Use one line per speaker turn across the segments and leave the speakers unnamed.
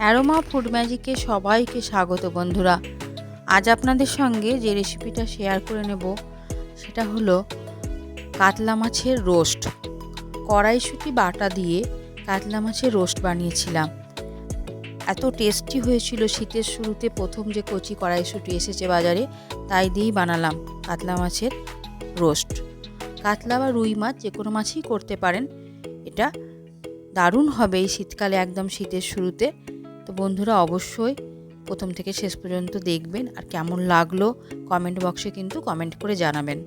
Aroma food ম্যাজিকে সবাইকে স্বাগত বন্ধুরা। আজ আপনাদের সঙ্গে যে রেসিপিটা শেয়ার করে নেব সেটা হলো কাতলা মাছের রোস্ট। কড়াইশুঁটি বাটা দিয়ে কাতলা মাছের রোস্ট বানিয়েছিলাম। এত টেস্টি হয়েছিল, শীতের শুরুতে প্রথম যে কচি কড়াইশুঁটি এসেছে বাজারে, তাই দিয়েই বানালাম কাতলা মাছের রোস্ট। কাতলা বা রুই মাছ যে কোনো মাছই করতে পারেন, এটা দারুণ হবে এই শীতকালে, একদম শীতের শুরুতে। তো বন্ধুরা অবশ্যই প্রথম থেকে শেষ পর্যন্ত দেখবেন, আর কেমন লাগলো কমেন্ট বক্সে কিন্তু কমেন্ট করে জানাবেন।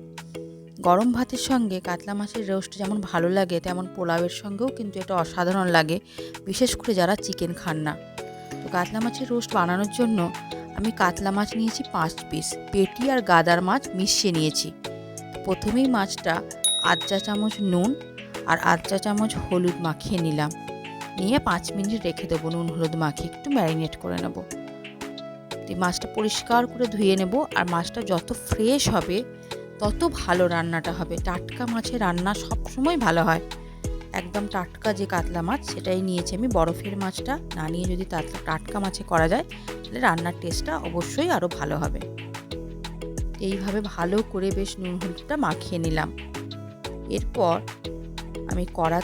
গরম ভাতের সঙ্গে কাতলা মাছের রোস্ট যেমন ভালো লাগে, তেমন পোলাওয়ের সঙ্গেও কিন্তু এটা অসাধারণ লাগে, বিশেষ করে যারা চিকেন খান না। তো কাতলা মাছের রোস্ট বানানোর জন্য আমি কাতলা মাছ নিয়েছি 5 পিস, পেটি আর গাদার মাছ মিশিয়ে নিয়েছি। প্রথমেই মাছটা আধ চা চামচ নুন আর আধ চা চামচ হলুদ মাখিয়ে নিলাম। নিয়ে 5 মিনিট রেখে দেবো, নুন হলুদ মাখিয়ে একটু ম্যারিনেট করে নেব। মাছটা পরিষ্কার করে ধুয়ে নেব। আর মাছটা যত ফ্রেশ হবে তত ভালো রান্নাটা হবে। টাটকা মাছের রান্না সবসময় ভালো হয়। একদম টাটকা যে কাতলা মাছ সেটাই নিয়েছি আমি। বরফের মাছটা না নিয়ে যদি টাটকা মাছে করা যায় তাহলে রান্নার টেস্টটা অবশ্যই আরও ভালো হবে। এইভাবে ভালো করে বেশ নুন হলুদটা মাখিয়ে নিলাম। এরপর আমি কড়া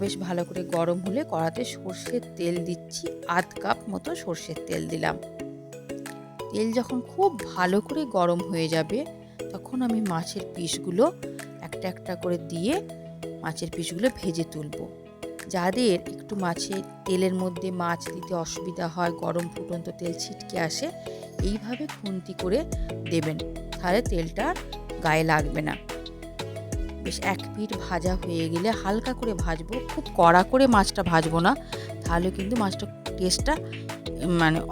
বেশ ভালো করে গরম হলে কড়াতে সর্ষের তেল দিচ্ছি। আধ কাপ মতো সর্ষের তেল দিলাম। তেল যখন খুব ভালো করে গরম হয়ে যাবে তখন আমি মাছের পিসগুলো একটা একটা করে দিয়ে মাছের পিসগুলো ভেজে তুলব। যাদের একটু মাছের তেলের মধ্যে মাছ দিতে অসুবিধা হয়, গরম ফুটন্ত তেল ছিটকে আসে, এইভাবে খুন্তি করে দেবেন, তাহলে তেলটা গায়ে লাগবে না। বেশ এক পিঠ ভাজা হয়ে গেলে হালকা করে ভাজবো, খুব কড়া করে মাছটা ভাজবো না, তাহলে কিন্তু মাছটার টেস্টটা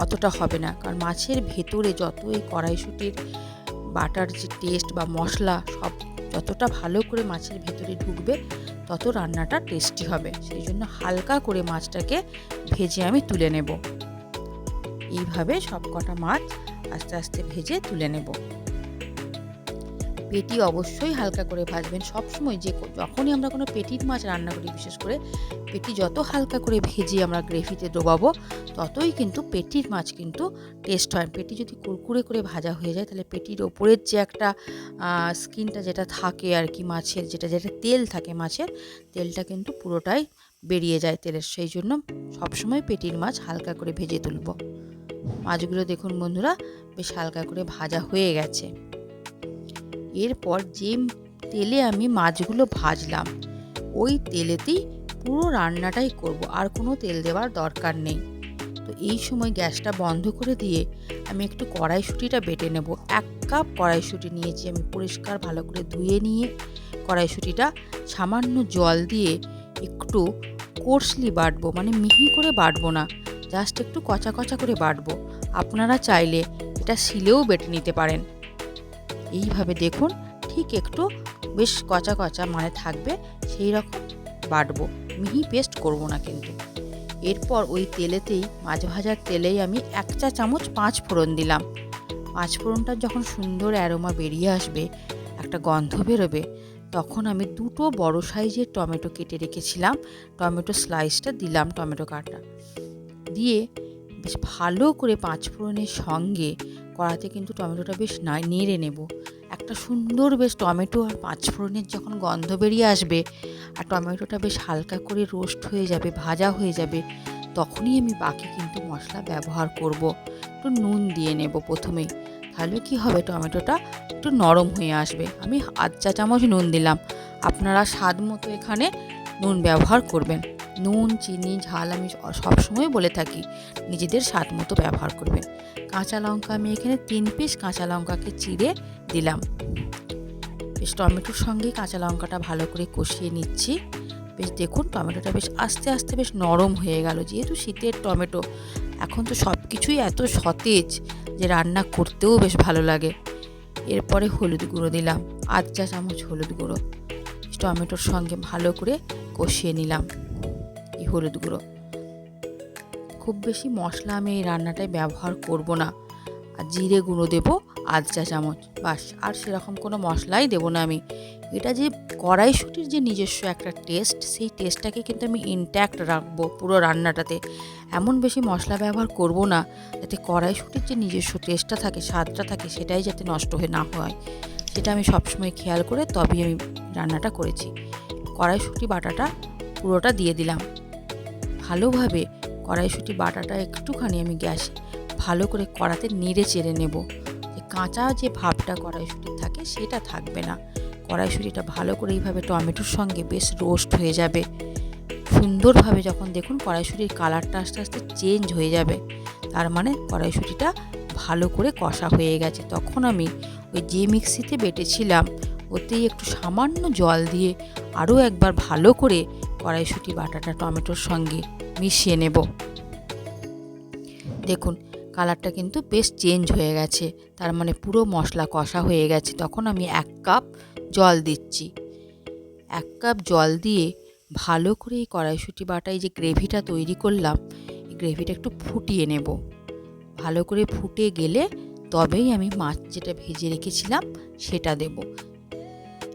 অতটা হবে না। কারণ মাছের ভেতরে যত এই কড়াইশুঁটির বাটার যে টেস্ট বা মশলা সব যতটা ভালো করে মাছের ভেতরে ঢুকবে তত রান্নাটা টেস্টি হবে। সেই জন্য হালকা করে মাছটাকে ভেজে আমি তুলে নেব। এইভাবে সব কটা মাছ আস্তে আস্তে ভেজে তুলে নেব। পেটি অবশ্যই হালকা করে ভাজবেন সবসময়। যখনই আমরা কোনো পেটির মাছ রান্না করি, বিশেষ করে পেটি যত হালকা করে ভেজে আমরা গ্রেভিতে ডোবাবো ততই কিন্তু পেটির মাছ কিন্তু টেস্ট হয়। পেটি যদি কুরকুরে করে ভাজা হয়ে যায় তাহলে পেটির ওপরের যে একটা স্কিনটা যেটা থাকে আর কি, মাছের যেটা তেল থাকে, মাছের তেলটা কিন্তু পুরোটাই বেরিয়ে যায় তেলের। সেই জন্য সবসময় পেটির মাছ হালকা করে ভেজে তুলব। মাছগুলো দেখুন বন্ধুরা বেশ হালকা করে ভাজা হয়ে গেছে। এরপর যে তেলে আমি মাছগুলো ভাজলাম ওই তেলেতেই পুরো রান্নাটাই করব, আর কোনো তেল দেওয়ার দরকার নেই। তো এই সময় গ্যাসটা বন্ধ করে দিয়ে আমি একটু কড়াইশুঁটিটা বেটে নেব। 1 কাপ কড়াইশুঁটি নিয়েছি আমি, পরিষ্কার ভালো করে ধুয়ে নিয়ে কড়াইশুঁটিটা সামান্য জল দিয়ে একটু কোর্সলি বাটবো, মিহি করে বাটবো না, জাস্ট একটু কচা কচা করে বাটবো। আপনারা চাইলে এটা শিলেও বেটে নিতে পারেন। এইভাবে দেখুন ঠিক একটু বেশ কচা কচা থাকবে, সেই রকম বাটবো, মিহি পেস্ট করব না কিন্তু। এরপর ওই তেলেতেই, মাছ ভাজার তেলেই আমি 1 চা চামচ 5 ফোড়ন দিলাম। 5 ফোড়নটা যখন সুন্দর অ্যারোমা বেরিয়ে আসবে, একটা গন্ধ বেরোবে, তখন আমি 2টো বড় সাইজের টমেটো কেটে রেখেছিলাম, টমেটো স্লাইসটা দিলাম, টমেটো কাটা দিয়ে বেশ ভালো করে 5 ফোড়নের সঙ্গে কড়াতে কিন্তু টমেটোটা বেশ নেড়ে নেব। একটা সুন্দর বেশ টমেটো আর 5 ফোড়নের যখন গন্ধ বেরিয়ে আসবে আর টমেটোটা বেশ হালকা করে রোস্ট হয়ে যাবে, ভাজা হয়ে যাবে, তখনই আমি বাকি কিন্তু মশলা ব্যবহার করব। একটু নুন দিয়ে নেব প্রথমেই, তাহলে কি হবে, টমেটোটা একটু নরম হয়ে আসবে। আমি আধ চা চামচ নুন দিলাম। আপনারা স্বাদ মতো এখানে নুন ব্যবহার করবেন। নুন, চিনি, ঝাল আমি সবসময় বলে থাকি নিজেদের স্বাদ মতো ব্যবহার করবেন। কাঁচা লঙ্কা আমি এখানে 3 পিস কাঁচা লঙ্কাকে চিড়ে দিলাম। বেশ টমেটোর সঙ্গে কাঁচা লঙ্কাটা ভালো করে কষিয়ে নিচ্ছি। বেশ দেখুন টমেটোটা বেশ আস্তে আস্তে বেশ নরম হয়ে গেল। যেহেতু শীতের টমেটো, এখন তো সব কিছুই এত সতেজ যে রান্না করতেও বেশ ভালো লাগে। এরপরে হলুদ গুঁড়ো দিলাম, আধ চা চামচ হলুদ গুঁড়ো। টমেটোর সঙ্গে ভালো করে কষিয়ে নিলাম এই হলুদ গুঁড়ো। খুব বেশি মশলা আমি এই রান্নাটায় ব্যবহার করব না। আর জিরে গুঁড়ো দেবো আধ চা চামচ, বাস। আর সেরকম কোনো মশলাই দেবো না আমি। এটা যে কড়াইশুঁটির যে নিজস্ব একটা টেস্ট, সেই টেস্টটাকে কিন্তু আমি ইনট্যাক্ট রাখবো পুরো রান্নাটাতে। এমন বেশি মশলা ব্যবহার করব না যাতে কড়াইশুঁটির যে নিজস্ব টেস্টটা থাকে, স্বাদটা থাকে, সেটাই যাতে নষ্ট হয়ে না হয়। সেটা আমি সবসময় খেয়াল করে তবেই আমি রান্নাটা করেছি। কড়াইশুঁটি বাটাটা পুরোটা দিয়ে দিলাম। ভালোভাবে কড়াইশুঁটি বাটাটা একটুখানি আমি গ্যাসে ভালো করে কড়াতে নেড়ে চেড়ে নেব। যে কাঁচা যে ভাবটা কড়াইশুঁটির থাকে সেটা থাকবে না। কড়াইশুঁটিটা ভালো করে এইভাবে টমেটোর সঙ্গে বেশ রোস্ট হয়ে যাবে সুন্দরভাবে। যখন দেখুন কড়াইশুঁটির কালারটা আস্তে আস্তে চেঞ্জ হয়ে যাবে, তার মানে কড়াইশুঁটিটা ভালো করে কষা হয়ে গেছে। তখন আমি ওই যে মিক্সিতে বেটেছিলাম ওতেই একটু সামান্য জল দিয়ে আরও একবার ভালো করে কড়াইশুঁটি বাটাটা টমেটোর সঙ্গে মিশিয়ে নেব। দেখুন কালারটা কিন্তু বেশ চেঞ্জ হয়ে গেছে, তার মানে পুরো মশলা কষা হয়ে গেছে। তখন আমি 1 কাপ জল দিচ্ছি। 1 কাপ জল দিয়ে ভালো করে এই কড়াইশুঁটি বাটায় যে গ্রেভিটা তৈরি করলাম, এই গ্রেভিটা একটু ফুটিয়ে নেব। ভালো করে ফুটে গেলে তবেই আমি মাছ যেটা ভেজে রেখেছিলাম সেটা দেব।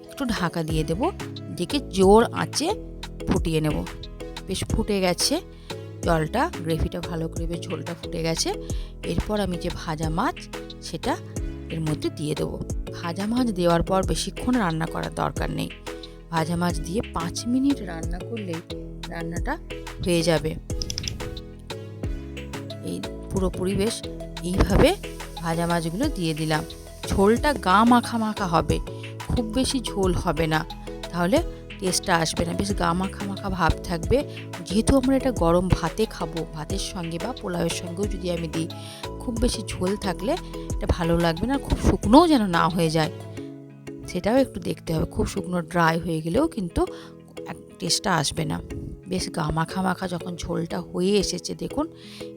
একটু ঢাকা দিয়ে দেব, দেখে জোর আঁচে ফুটিয়ে নেব। বেশ ফুটে গেছে জলটা, গ্রেভিটা ভালো করে বেশ ঝোলটা ফুটে গেছে। এরপর আমি যে ভাজা মাছ সেটা এর মধ্যে দিয়ে দেবো। ভাজা মাছ দেওয়ার পর বেশিক্ষণ রান্না করার দরকার নেই। ভাজা মাছ দিয়ে 5 মিনিট রান্না করলেই রান্নাটা হয়ে যাবে। এই পুরোপুরি বেশ এইভাবে ভাজা মাছগুলো দিয়ে দিলাম। ঝোলটা গা মাখা মাখা হবে, খুব বেশি ঝোল হবে না, তাহলে টেস্টটা আসবে না। বেশ গা মাখা মাখা ভাব থাকবে। যেহেতু আমরা এটা গরম ভাতে খাবো, ভাতের সঙ্গে বা পোলাওয়ের সঙ্গেও যদি আমি দিই, খুব বেশি ঝোল থাকলে এটা ভালো লাগবে না। খুব শুকনোও যেন না হয়ে যায়, সেটাও একটু দেখতে হবে। খুব শুকনো ড্রাই হয়ে গেলেও কিন্তু টেস্টটা আসবে না। বেশ গা মাখা মাখা যখন ঝোলটা হয়ে এসেছে, দেখুন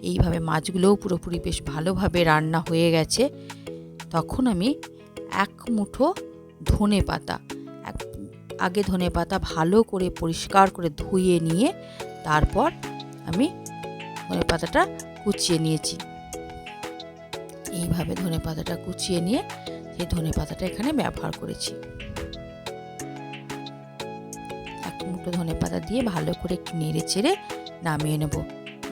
এইভাবে মাছগুলোও পুরোপুরি বেশ ভালোভাবে রান্না হয়ে গেছে। তখন আমি 1 মুঠো ধনে পাতা, আগে ধনে পাতা ভালো করে পরিষ্কার করে ধুয়ে নিয়ে তারপর আমি ধনে পাতাটা কুচিয়ে নিয়েছি। এইভাবে ধনে পাতাটা কুচিয়ে নিয়ে সেই ধনে পাতাটা এখানে ব্যবহার করেছি। 1 মুঠো ধনে পাতা দিয়ে ভালো করে একটু নেড়ে চেড়ে নামিয়ে নেব।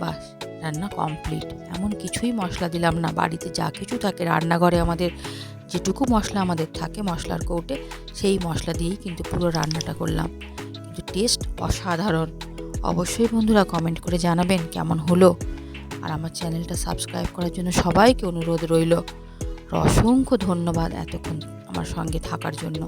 বাস, রান্না কমপ্লিট। এমন কিছুই মশলা দিলাম না, বাড়িতে যা কিছু থাকে রান্নাঘরে আমাদের যেটুকু মশলা আমাদের থাকে মশলার কৌটে, সেই মশলা দিয়েই কিন্তু পুরো রান্নাটা করলাম। কিন্তু টেস্ট অসাধারণ। অবশ্যই বন্ধুরা কমেন্ট করে জানাবেন কেমন হলো। আর আমার চ্যানেলটা সাবস্ক্রাইব করার জন্য সবাইকে অনুরোধ রইল। অসংখ্য ধন্যবাদ এতক্ষণ আমার সঙ্গে থাকার জন্য।